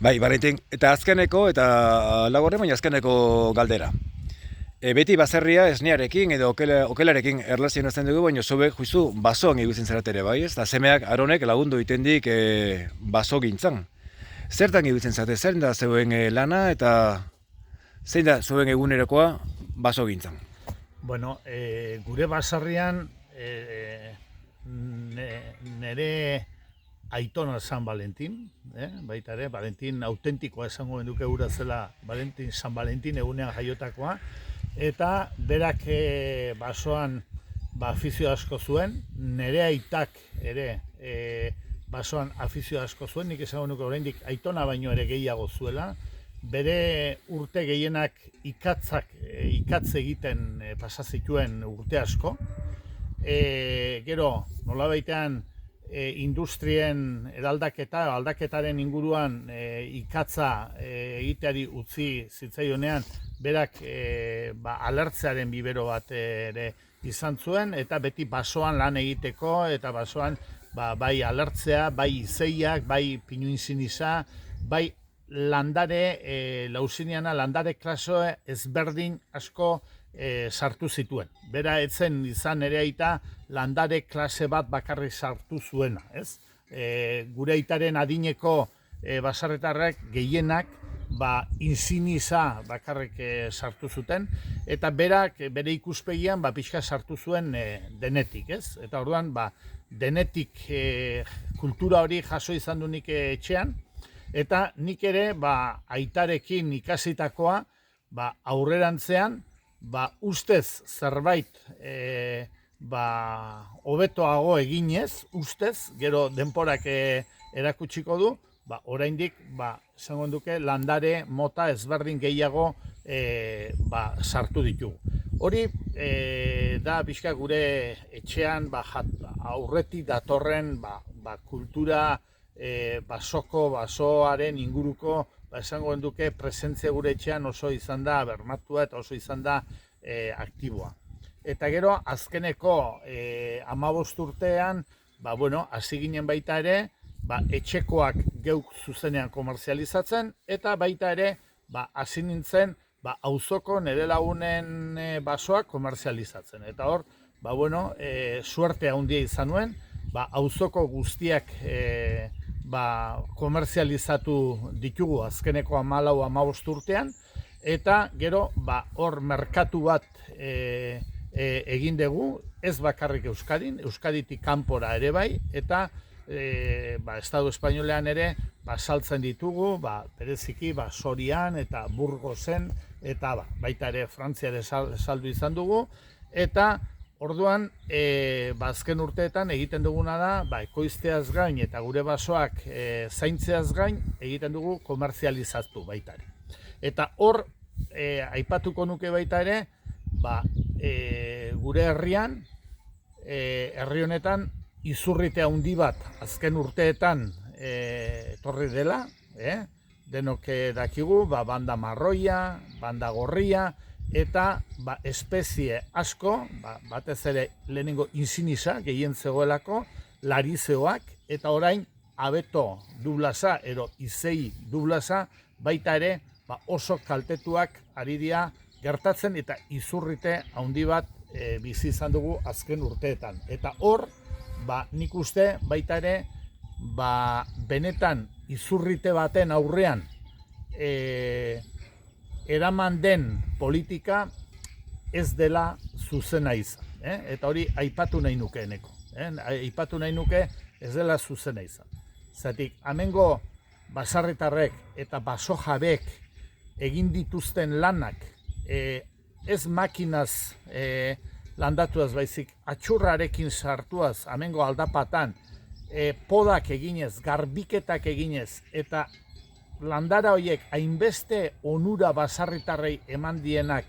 Bai, Valentin, eta azkeneko, eta lagorren, baina azkeneko galdera. Beti baserria esnearekin edo okelarekin erlazionazten dugu, baina zobe juizu basoan egutzen zeratere, bai ez? Eta semeak aronek lagundu itendik baso gintzan. Zertan egutzen zate, zer da zeuen lana eta zein da zeuen egunerokoa baso gintzan? Bueno, gure baserrian nere aitona San Valentin, baita ere, Valentin autentikoa esango genduke gura zela San Valentin egunean jaiotakoa, eta berak basoan afizio asko zuen, nere aitak ere basoan afizio asko zuen, nik esango nuke oraindik aitona baino ere gehiago zuela, bere urte gehienak ikatz egiten pasa zituen urte asko. Gero, nolabaitean industrien aldaketaren inguruan ikatza egiteari utzi zitzaionean, berak alertzearen bibero bat ere izan zuen, eta beti basoan lan egiteko, eta basoan bai alertzea, bai izeiak, bai pinuinziniza, bai landare, lausiniana landare klasoe ezberdin asko sartu zituen. Bera etzen izan ere aita landare klase bat bakarrik sartu zuena, ez? Gure aitaren adineko basarretarrek gehienak inziniza bakarrik sartu zuten, eta berak bere ikuspegian pixka sartu zuen denetik, ez? Eta orduan denetik kultura hori jaso izan du nik etxean, eta nik ere aitarekin ikasitakoa aurrerantzean ustez zerbait hobetoago eginez, ustez, gero denporak erakutsiko du, oraindik esango duke landare mota ezberdin gehiago sartu ditugu. Hori da pixka gure etxean aurretik datorren kultura basoaren inguruko esango duke presentzia gure etxean oso izan da bermatua eta oso izan da aktiboa. Eta gero azkeneko 15 urtean hasi ginen baita ere etxekoak geuk zuzenean komerzializatzen, eta baita ere hasi nintzen auzoko nire lagunen basoak komerzializatzen. Eta hor, suerte handia izan nuen, auzoko guztiak komerzializatu ditugu azkeneko 14-15 urtean, eta gero hor merkatu bat egin dugu, ez bakarrik Euskadin, Euskaditik kanpora ere bai, eta Estado Espainolean ere saltzen ditugu, bereziki Sorian eta Burgosen, eta baita ere Frantzia ere saldu izan dugu, eta orduan, azken urteetan egiten duguna da, ekoizteaz gain eta gure basoak zaintzeaz gain egiten dugu komerzializatu baita ere. Eta hor, aipatuko nuke baita ere, gure herrian, herri honetan, izurrite handi bat azken urteetan etorri dela, denok dakigu, banda marroia, banda gorria, eta espezie asko, batez ere lehenengo inziniza gehien zegoelako, larizeoak, eta orain abeto dublasa, ero izei dublasa, baita ere oso kaltetuak ari dira gertatzen, eta izurrite handi bat bizi izan dugu azken urteetan. Eta hor, nik uste baita ere, benetan izurrite baten aurrean eraman den politika ez dela zuzena izan. Eta hori aipatu nahi nuke eneko. Aipatu nahi nuke ez dela zuzena izan. Zatik, hemengo basarritarrek eta baso jabek egin dituzten lanak ez makinaz landatuaz baizik, atxurrarekin sartuaz hemengo aldapatan podak eginez, garbiketak eginez, eta landara horiek hainbeste onura basarritarrei eman dienak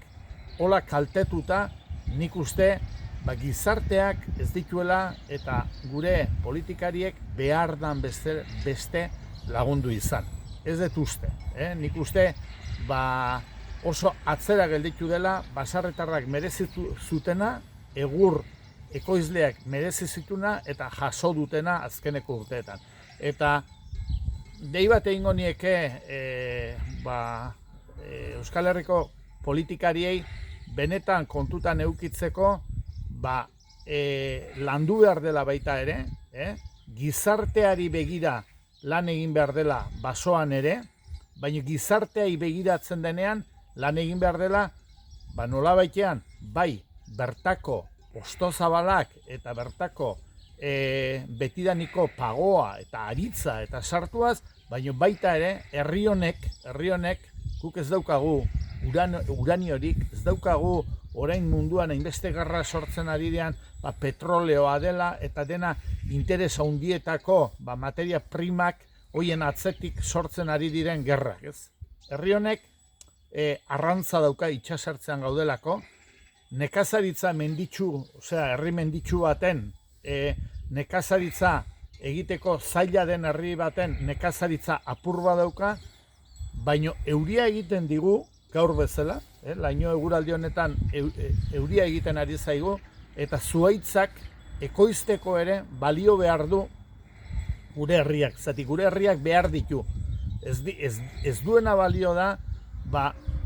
hola kaltetuta, nik uste gizarteak ez dituela eta gure politikariek behar dan beste lagundu izan. Ez dut uste. Nik uste oso atzera gelditu dela basarritarrak merezitu zutena, egur ekoizleak merezi zituna eta jaso dutena azkeneko urteetan. Eta dei bat egingo nieke Euskal Herriko politikariei benetan kontutan eukitzeko landu behar dela baita ere, gizarteari begira lan egin behar dela basoan ere, baina gizarteai begiratzen denean lan egin behar dela nolabaitean, bai, bertako ostozabalak eta bertako betidaniko pagoa eta aritza eta sartuaz, baina baita ere, herri honek, guk ez daukagu uraniorik, ez daukagu orain munduan hainbeste gerra sortzen ari dian, petroleoa dela eta dena interes handietako materia primak hoien atzetik sortzen ari diren gerrak, ez? Herri honek arrantza dauka itxasartzean gaudelako, nekazaritza menditsu, herri menditsu baten, nekazaritza egiteko zaila den herri baten nekazaritza apurba dauka, baino euria egiten digu gaur bezala, laino eguraldi honetan euria egiten ari zaigu, eta zuhaitzak ekoizteko ere balio behar du gure herriak, zati gure herriak behar ditu. Ez duena balio da,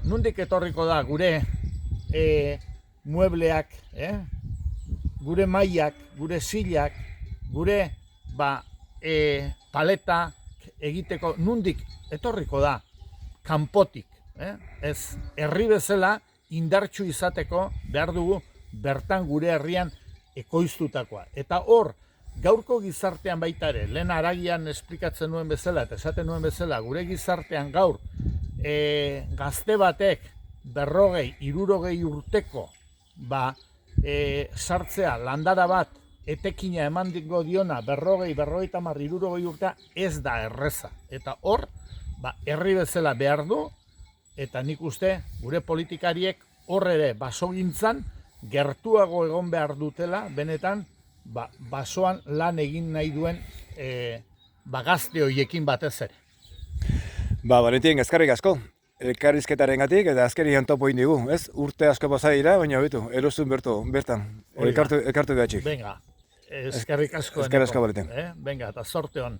nondik etorriko da gure muebleak, gure mailak, gure silak, gure paleta egiteko, nondik etorriko da kanpotik. Ez herri bezala indartsu izateko behar dugu bertan gure herrian ekoiztutakoa. Eta hor, gaurko gizartean baita ere, lehen haragian esplikatzen nuen bezala, eta esaten nuen bezala, gure gizartean gaur gazte batek 40-60 urteko sartzea landara bat etekina eman dingo diona 40-50-60 urtea ez da erreza. Eta hor, herri bezala behar du, eta nik uste gure politikariek hor ere basogintzan gertuago egon behar dutela, benetan basoan lan egin nahi duen gazte horiekin batez ere. Valentin, eskerrik asko. Elkarrizketarengatik eta azkenian topo indigu, ez? Urte asko pasa dira, baina betu, erozun bertan, elkartu behatxik. Venga, eskerrik asko. Eskerrik asko, Valentin. Venga, eta sorte hon.